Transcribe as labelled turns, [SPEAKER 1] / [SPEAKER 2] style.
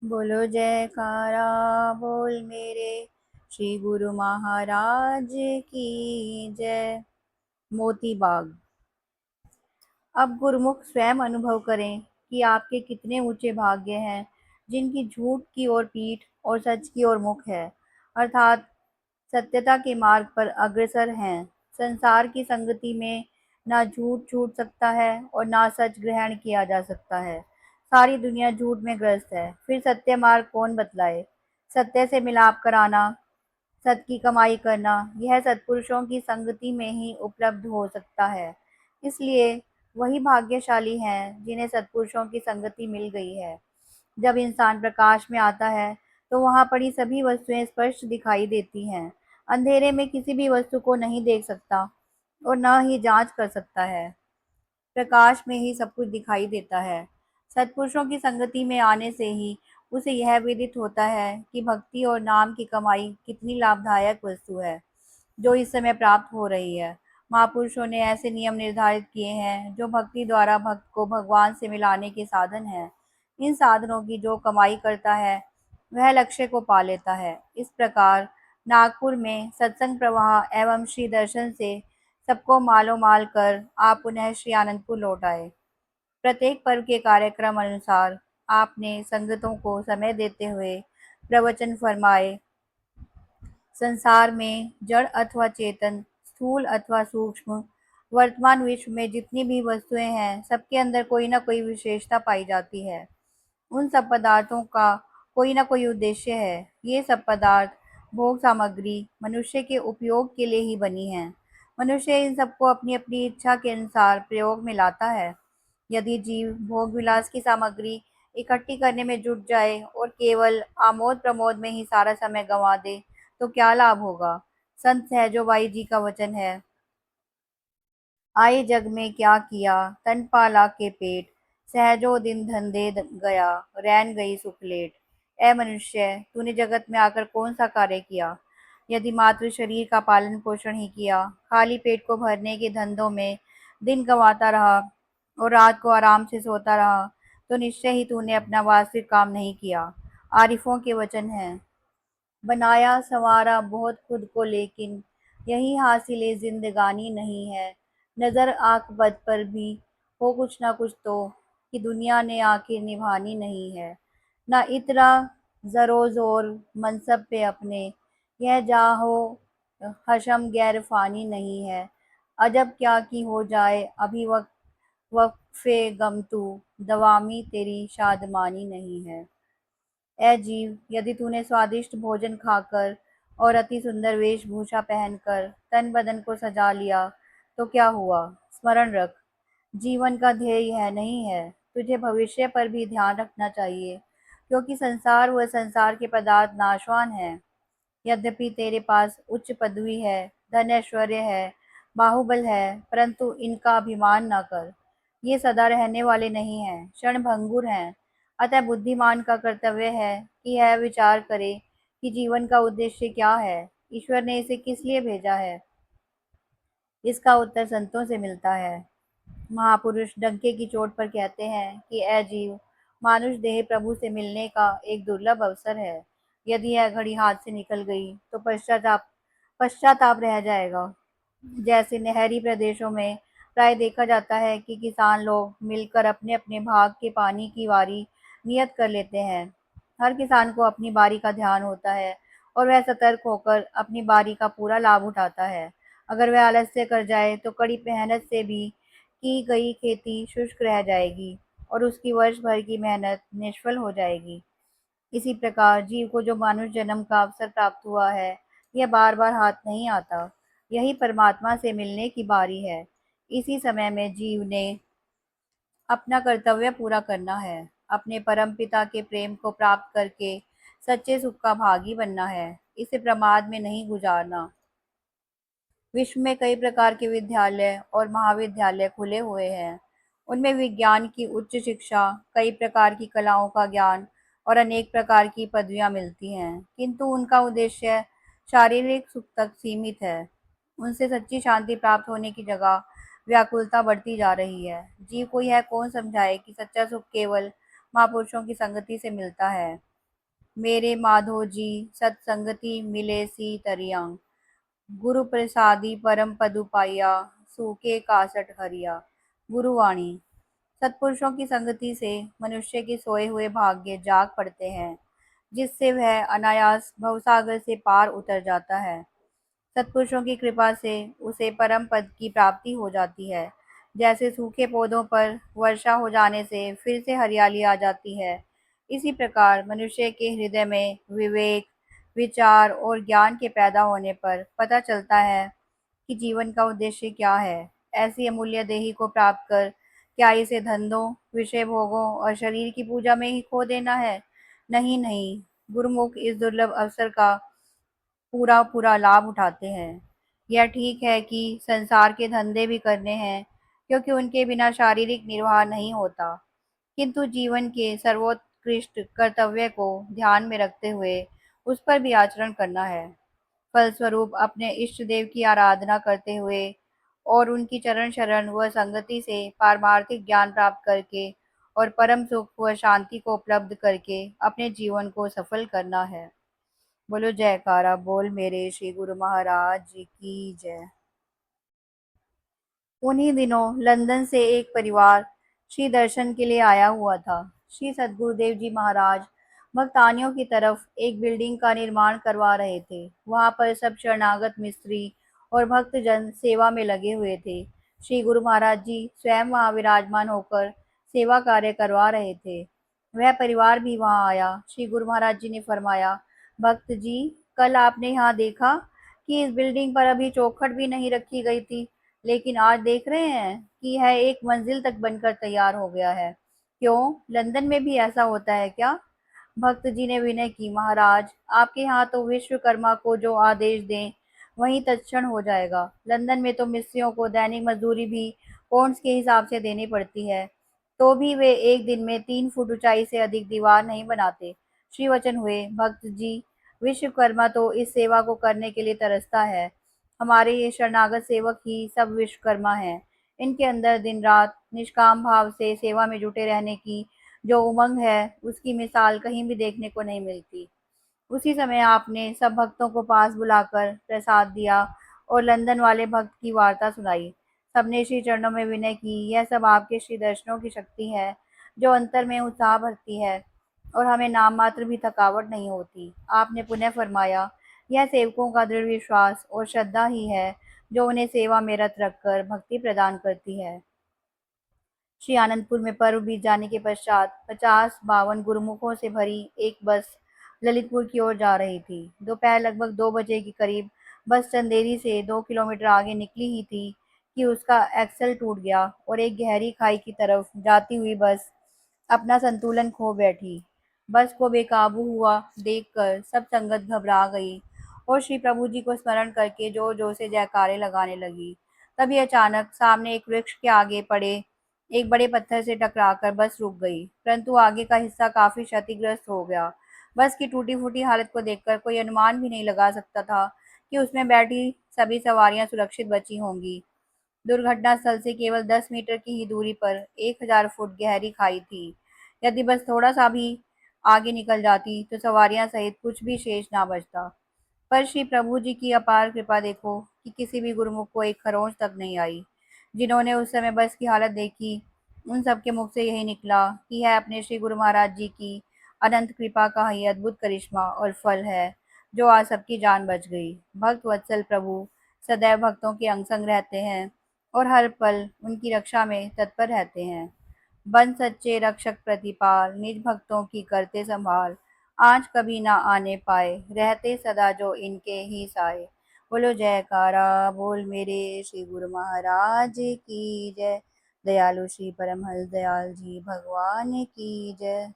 [SPEAKER 1] बोलो जयकारा बोल मेरे श्री गुरु महाराज की जय। मोती बाग। अब गुरुमुख स्वयं अनुभव करें कि आपके कितने ऊंचे भाग्य हैं, जिनकी झूठ की ओर पीठ और सच की ओर मुख है, अर्थात सत्यता के मार्ग पर अग्रसर हैं। संसार की संगति में ना झूठ छूट सकता है और ना सच ग्रहण किया जा सकता है। सारी दुनिया झूठ में ग्रस्त है, फिर सत्य मार्ग कौन बतलाए? सत्य से मिलाप कराना, सत की कमाई करना, यह सत्पुरुषों की संगति में ही उपलब्ध हो सकता है। इसलिए वही भाग्यशाली हैं जिन्हें सत्पुरुषों की संगति मिल गई है। जब इंसान प्रकाश में आता है तो वहां पड़ी सभी वस्तुएं स्पष्ट दिखाई देती हैं। अंधेरे में किसी भी वस्तु को नहीं देख सकता और न ही जांच कर सकता है। प्रकाश में ही सब कुछ दिखाई देता है। सत्पुरुषों की संगति में आने से ही उसे यह विदित होता है कि भक्ति और नाम की कमाई कितनी लाभदायक वस्तु है, जो इस समय प्राप्त हो रही है। महापुरुषों ने ऐसे नियम निर्धारित किए हैं जो भक्ति द्वारा भक्त को भगवान से मिलाने के साधन हैं। इन साधनों की जो कमाई करता है वह लक्ष्य को पा लेता है। इस प्रकार नागपुर में सत्संग प्रवाह एवं श्री दर्शन से सबको मालो माल कर आप पुनः श्री आनंदपुर लौट आए। प्रत्येक पर्व के कार्यक्रम अनुसार आपने संगतों को समय देते हुए प्रवचन फरमाए। संसार में जड़ अथवा चेतन, स्थूल अथवा सूक्ष्म, वर्तमान विश्व में जितनी भी वस्तुएं हैं, सबके अंदर कोई ना कोई विशेषता पाई जाती है। उन सब पदार्थों का कोई ना कोई उद्देश्य है। ये सब पदार्थ भोग सामग्री मनुष्य के उपयोग के लिए ही बनी है। मनुष्य इन सबको अपनी अपनी इच्छा के अनुसार प्रयोग में लाता है। यदि जीव भोग विलास की सामग्री इकट्ठी करने में जुट जाए और केवल आमोद प्रमोद में ही सारा समय गंवा दे तो क्या लाभ होगा? संत सहजोबाई जी का वचन है, आए जग में क्या किया, तन पाला के पेट, सहजो दिन धंधे गया, रैन गई सुखलेट। ए मनुष्य, तूने जगत में आकर कौन सा कार्य किया? यदि मात्र शरीर का पालन पोषण ही किया, खाली पेट को भरने के धंधों में दिन गंवाता रहा और रात को आराम से सोता रहा, तो निश्चय ही तूने अपना वास्तविक काम नहीं किया। आरिफों के वचन हैं, बनाया संवारा बहुत खुद को लेकिन यही हासिले जिंदगानी नहीं है। नजर आंख बद पर भी हो कुछ ना कुछ तो, कि दुनिया ने आखिर निभानी नहीं है। ना इतरा जरो जोर मनसब पे अपने, यह जाहो हशम गैर फानी नहीं है। अजब क्या की हो जाए अभी वक्त वक्फे गम तू, दवामी तेरी शादमानी नहीं है। ए जीव, यदि तूने स्वादिष्ट भोजन खाकर और अति सुंदर वेशभूषा पहनकर तन बदन को सजा लिया तो क्या हुआ? स्मरण रख, जीवन का ध्येय यह नहीं है। तुझे भविष्य पर भी ध्यान रखना चाहिए, क्योंकि संसार व संसार के पदार्थ नाशवान हैं। यद्यपि तेरे पास उच्च पदवी है, धन ऐश्वर्य है, बाहुबल है, परंतु इनका अभिमान न कर। ये सदा रहने वाले नहीं हैं, क्षण भंगुर हैं। अतः बुद्धिमान का कर्तव्य है कि यह विचार करे कि जीवन का उद्देश्य क्या है, ईश्वर ने इसे किस लिए भेजा है। इसका उत्तर संतों से मिलता है। महापुरुष डंके की चोट पर कहते हैं कि ए जीव, मानुष देह प्रभु से मिलने का एक दुर्लभ अवसर है। यदि यह घड़ी हाथ से निकल गई तो पश्चाताप पश्चाताप रह जाएगा। जैसे नहरी प्रदेशों में प्राय देखा जाता है कि किसान लोग मिलकर अपने अपने भाग के पानी की वारी नियत कर लेते हैं। हर किसान को अपनी बारी का ध्यान होता है और वह सतर्क होकर अपनी बारी का पूरा लाभ उठाता है। अगर वह आलस्य कर जाए तो कड़ी मेहनत से भी की गई खेती शुष्क रह जाएगी और उसकी वर्ष भर की मेहनत निष्फल हो जाएगी। इसी प्रकार जीव को जो मानुष जन्म का अवसर प्राप्त हुआ है, यह बार बार हाथ नहीं आता। यही परमात्मा से मिलने की बारी है। इसी समय में जीव ने अपना कर्तव्य पूरा करना है, अपने परम पिता के प्रेम को प्राप्त करके सच्चे सुख का भागी बनना है। इसे प्रमाद में नहीं गुजारना। विश्व में कई प्रकार के विद्यालय और महाविद्यालय खुले हुए हैं। उनमें विज्ञान की उच्च शिक्षा, कई प्रकार की कलाओं का ज्ञान और अनेक प्रकार की पदवियां मिलती हैं, किंतु उनका उद्देश्य शारीरिक सुख तक सीमित है। उनसे सच्ची शांति प्राप्त होने की जगह व्याकुलता बढ़ती जा रही है। जीव को यह कौन समझाए कि सच्चा सुख केवल महापुरुषों की संगति से मिलता है। मेरे माधो जी सत्संगति मिले सी तरियां। गुरु प्रसादी परम पदु पाया, सूखे कासट हरिया। गुरुवाणी। सत्पुरुषों की संगति से मनुष्य के सोए हुए भाग्य जाग पड़ते हैं, जिससे वह अनायास भवसागर से पार उतर जाता है। सत्पुरुषों की कृपा से उसे परम पद की प्राप्ति हो जाती है। जैसे सूखे पौधों पर वर्षा हो जाने से फिर से हरियाली आ जाती है, इसी प्रकार मनुष्य के हृदय में विवेक, विचार और ज्ञान के पैदा होने पर पता चलता है कि जीवन का उद्देश्य क्या है। ऐसी अमूल्य देही को प्राप्त कर क्या इसे धंधों, विषय भोगों और शरीर की पूजा में ही खो देना है? नहीं नहीं, गुरुमुख इस दुर्लभ अवसर का पूरा पूरा लाभ उठाते हैं। यह ठीक है कि संसार के धंधे भी करने हैं, क्योंकि उनके बिना शारीरिक निर्वाह नहीं होता, किंतु जीवन के सर्वोत्कृष्ट कर्तव्य को ध्यान में रखते हुए उस पर भी आचरण करना है। फलस्वरूप अपने इष्ट देव की आराधना करते हुए और उनकी चरण शरण व संगति से पारमार्थिक ज्ञान प्राप्त करके और परम सुख व शांति को उपलब्ध करके अपने जीवन को सफल करना है। बोलो जयकारा बोल मेरे श्री गुरु महाराज की जय। उन्हीं दिनों लंदन से एक परिवार श्री दर्शन के लिए आया हुआ था। श्री सद्गुरुदेव जी महाराज भक्तानियों की तरफ एक बिल्डिंग का निर्माण करवा रहे थे। वहां पर सब शरणागत मिस्त्री और भक्तजन सेवा में लगे हुए थे। श्री गुरु महाराज जी स्वयं वहां विराजमान होकर सेवा कार्य करवा रहे थे। वह परिवार भी वहां आया। श्री गुरु महाराज जी ने फरमाया, भक्त जी, कल आपने यहाँ देखा कि इस बिल्डिंग पर अभी चौखट भी नहीं रखी गई थी, लेकिन आज देख रहे हैं कि यह एक मंजिल तक बनकर तैयार हो गया है। क्यों, लंदन में भी ऐसा होता है क्या? भक्त जी ने विनय की, महाराज, आपके यहाँ तो विश्वकर्मा को जो आदेश दें वही तत्क्षण हो जाएगा। लंदन में तो मिस्त्रियों को दैनिक मजदूरी भी पौंड्स के हिसाब से देनी पड़ती है, तो भी वे एक दिन में 3 फुट ऊंचाई से अधिक दीवार नहीं बनाते। श्री वचन हुए, भक्त जी, विश्वकर्मा तो इस सेवा को करने के लिए तरसता है। हमारे ये शरणागत सेवक ही सब विश्वकर्मा हैं। इनके अंदर दिन रात निष्काम भाव से सेवा में जुटे रहने की जो उमंग है, उसकी मिसाल कहीं भी देखने को नहीं मिलती। उसी समय आपने सब भक्तों को पास बुलाकर प्रसाद दिया और लंदन वाले भक्त की वार्ता सुनाई। सबने श्री चरणों में विनय की। यह सब आपके श्री दर्शनों की शक्ति है, जो अंतर में उत्साह भरती है और हमें नाम मात्र भी थकावट नहीं होती। आपने पुनः फरमाया, यह सेवकों का दृढ़ विश्वास और श्रद्धा ही है जो उन्हें सेवा में रत रखकर भक्ति प्रदान करती है। श्री आनंदपुर में पर्व बीत जाने के पश्चात 50-52 गुरुमुखों से भरी एक बस ललितपुर की ओर जा रही थी। दोपहर लगभग 2 बजे के करीब बस चंदेरी से 2 किलोमीटर आगे निकली ही थी कि उसका एक्सल टूट गया और एक गहरी खाई की तरफ जाती हुई बस अपना संतुलन खो बैठी। बस को बेकाबू हुआ देखकर सब संगत घबरा गई और श्री प्रभु जी को स्मरण करके जोर जोर से जयकारे लगाने लगी। तभी अचानक सामने एक वृक्ष के आगे पड़े एक बड़े पत्थर से टकराकर बस रुक गई, परंतु आगे का हिस्सा काफी क्षतिग्रस्त हो गया। बस की टूटी फूटी हालत को देखकर कोई अनुमान भी नहीं लगा सकता था कि उसमें बैठी सभी सवारियां सुरक्षित बची होंगी। दुर्घटना स्थल से केवल 10 मीटर की ही दूरी पर 1000 फुट गहरी खाई थी। यदि बस थोड़ा सा भी आगे निकल जाती तो सवारियां सहित कुछ भी शेष ना बचता। पर श्री प्रभु जी की अपार कृपा देखो कि किसी भी गुरुमुख को एक खरोंच तक नहीं आई। जिन्होंने उस समय बस की हालत देखी, उन सबके मुख से यही निकला कि यह अपने श्री गुरु महाराज जी की अनंत कृपा का ही अद्भुत करिश्मा और फल है, जो आज सबकी जान बच गई। भक्त वत्सल प्रभु सदैव भक्तों के अंग संग रहते हैं और हर पल उनकी रक्षा में तत्पर रहते हैं। बन सच्चे रक्षक प्रतिपाल, निज भक्तों की करते संभाल। आज कभी ना आने पाए, रहते सदा जो इनके ही साए। बोलो जयकारा बोल मेरे श्री गुरु महाराज की जय। दयालु श्री परमहंस दयाल जी भगवान की जय।